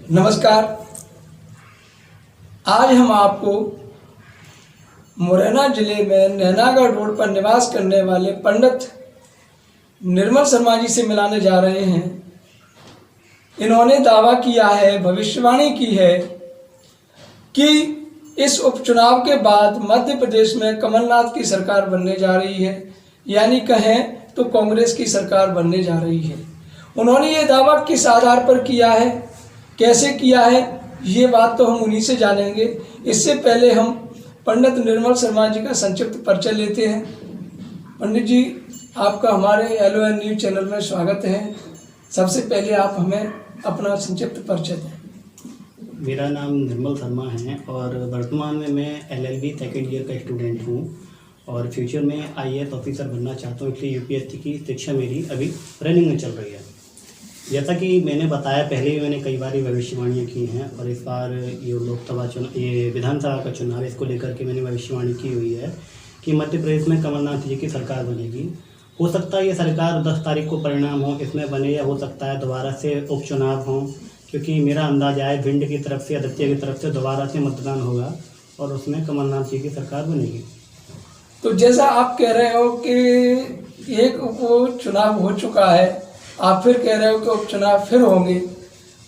नमस्कार। आज हम आपको मुरैना जिले में नैनागढ़ रोड पर निवास करने वाले पंडित निर्मल शर्मा जी से मिलाने जा रहे हैं। इन्होंने दावा किया है, भविष्यवाणी की है कि इस उपचुनाव के बाद मध्य प्रदेश में कमलनाथ की सरकार बनने जा रही है, यानी कहें तो कांग्रेस की सरकार बनने जा रही है। उन्होंने ये दावा किस आधार पर किया है, कैसे किया है, ये बात तो हम उन्हीं से जानेंगे। इससे पहले हम पंडित निर्मल शर्मा जी का संक्षिप्त परिचय लेते हैं। पंडित जी, आपका हमारे LON न्यूज चैनल में स्वागत है। सबसे पहले आप हमें अपना संक्षिप्त परिचय दें। मेरा नाम निर्मल शर्मा है और वर्तमान में मैं LLB सेकेंड ईयर का स्टूडेंट हूँ और फ्यूचर में IAS ऑफिसर बनना चाहता हूँ, इसलिए UPSC की शिक्षा मेरी अभी रनिंग में चल रही है। जैसा कि मैंने बताया, पहले भी मैंने कई बार भविष्यवाणियाँ की हैं और इस बार ये लोकसभा चुनाव, ये विधानसभा का चुनाव, इसको लेकर के मैंने भविष्यवाणी की हुई है कि मध्य प्रदेश में कमलनाथ जी की सरकार बनेगी। हो सकता है ये सरकार 10 तारीख को परिणाम हो इसमें बने, या हो सकता है दोबारा से उपचुनाव हो, क्योंकि मेरा अंदाजा है भिंड की तरफ से, आदित्य की तरफ से दोबारा से मतदान होगा और उसमें कमलनाथ जी की सरकार बनेगी। तो जैसा आप कह रहे हो कि एक उपचुनाव हो चुका है, आप फिर कह रहे हो कि उपचुनाव फिर होंगे,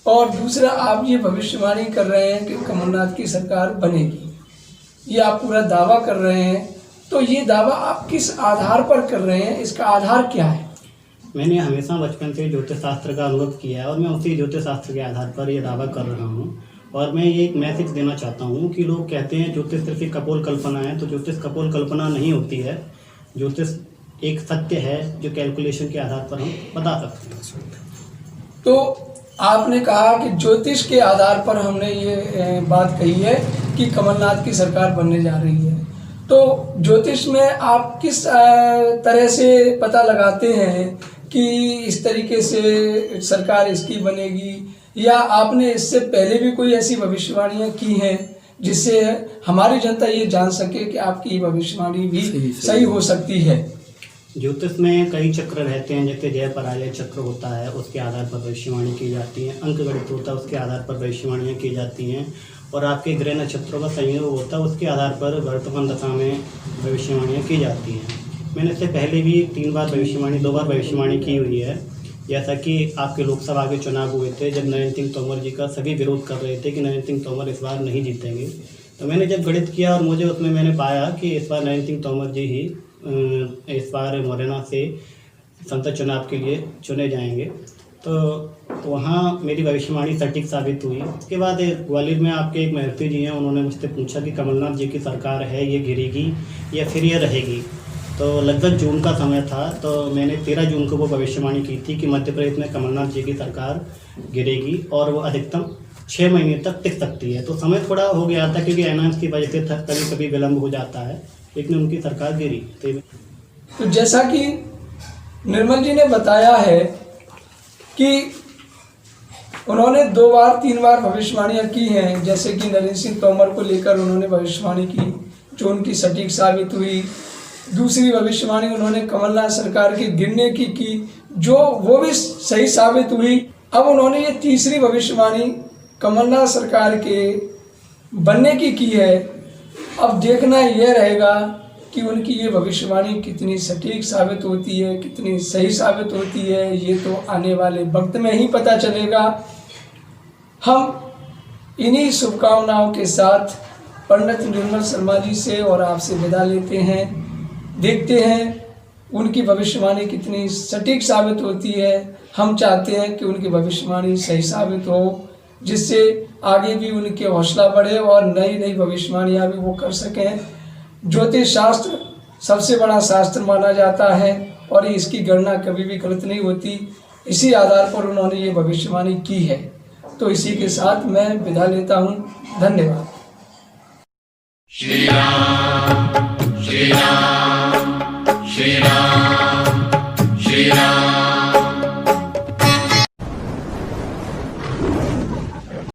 और दूसरा आप ये भविष्यवाणी कर रहे हैं कि कमलनाथ की सरकार बनेगी, ये आप पूरा दावा कर रहे हैं। तो ये दावा आप किस आधार पर कर रहे हैं, इसका आधार क्या है? मैंने हमेशा बचपन से ज्योतिष शास्त्र का अनुभव किया है और मैं उसी ज्योतिष शास्त्र के आधार पर ये दावा कर रहा हूँ। और मैं ये एक मैसेज देना चाहता हूँ कि लोग कहते हैं ज्योतिष सिर्फ एक कपोल कल्पना है, तो ज्योतिष कपोल कल्पना नहीं होती है। ज्योतिष एक सत्य है जो कैलकुलेशन के आधार पर हम बता सकते हैं। तो आपने कहा कि ज्योतिष के आधार पर हमने ये बात कही है कि कमलनाथ की सरकार बनने जा रही है। तो ज्योतिष में आप किस तरह से पता लगाते हैं कि इस तरीके से सरकार इसकी बनेगी, या आपने इससे पहले भी कोई ऐसी भविष्यवाणियां की हैं जिससे हमारी जनता ये जान सके कि आपकी भविष्यवाणी भी सही हो सकती है? ज्योतिष में कई चक्र रहते हैं, जैसे जय पराजय चक्र होता है, उसके आधार पर भविष्यवाणी की जाती है। अंक गणित होता है, उसके आधार पर भविष्यवाणियाँ की जाती हैं। और आपके ग्रह नक्षत्रों का संयोग होता है, उसके आधार पर वर्तमान दशा में भविष्यवाणियाँ की जाती हैं। मैंने इससे पहले भी 2 बार भविष्यवाणी की हुई है। जैसा कि आपके लोकसभा के चुनाव हुए थे, जब नरेंद्र सिंह तोमर जी का सभी विरोध कर रहे थे कि नरेंद्र सिंह तोमर इस बार नहीं जीतेंगे, तो मैंने जब गणित किया और मुझे उसमें मैंने पाया कि इस बार नरेंद्र सिंह तोमर जी ही इस बार मुरैना से संसद चुनाव के लिए चुने जाएंगे, तो वहाँ मेरी भविष्यवाणी सटीक साबित हुई। उसके बाद ग्वालियर में आपके एक महर्षि जी हैं, उन्होंने मुझसे पूछा कि कमलनाथ जी की सरकार है, ये गिरेगी या फिर ये रहेगी। तो लगभग जून का समय था, तो मैंने 13 जून को वो भविष्यवाणी की थी कि मध्य प्रदेश में कमलनाथ जी की सरकार गिरेगी और वो अधिकतम 6 महीने तक टिक सकती है। तो समय थोड़ा हो गया था क्योंकि अनाउंस की वजह से कभी कभी विलम्ब हो जाता है, लेकिन उनकी सरकार गिरी। तो जैसा कि निर्मल जी ने बताया है कि उन्होंने 2 बार 3 बार भविष्यवाणियाँ की हैं, जैसे कि नरेंद्र सिंह तोमर को लेकर उन्होंने भविष्यवाणी की जो उनकी सटीक साबित हुई। दूसरी भविष्यवाणी उन्होंने कमलनाथ सरकार के गिरने की जो वो भी सही साबित हुई। अब उन्होंने ये तीसरी भविष्यवाणी कमलनाथ सरकार के बनने की है। अब देखना यह रहेगा कि उनकी ये भविष्यवाणी कितनी सटीक साबित होती है, कितनी सही साबित होती है, ये तो आने वाले वक्त में ही पता चलेगा। हम इन्हीं शुभकामनाओं के साथ पंडित निर्मल शर्मा जी से और आपसे विदा लेते हैं। देखते हैं उनकी भविष्यवाणी कितनी सटीक साबित होती है। हम चाहते हैं कि उनकी भविष्यवाणी सही साबित हो, जिससे आगे भी उनके हौसला बढ़े और नई नई भविष्यवाणियाँ भी वो कर सकें। ज्योतिष शास्त्र सबसे बड़ा शास्त्र माना जाता है और इसकी गणना कभी भी गलत नहीं होती। इसी आधार पर उन्होंने ये भविष्यवाणी की है। तो इसी के साथ मैं विदा लेता हूँ। धन्यवाद। श्री राम श्री राम श्री राम श्री राम।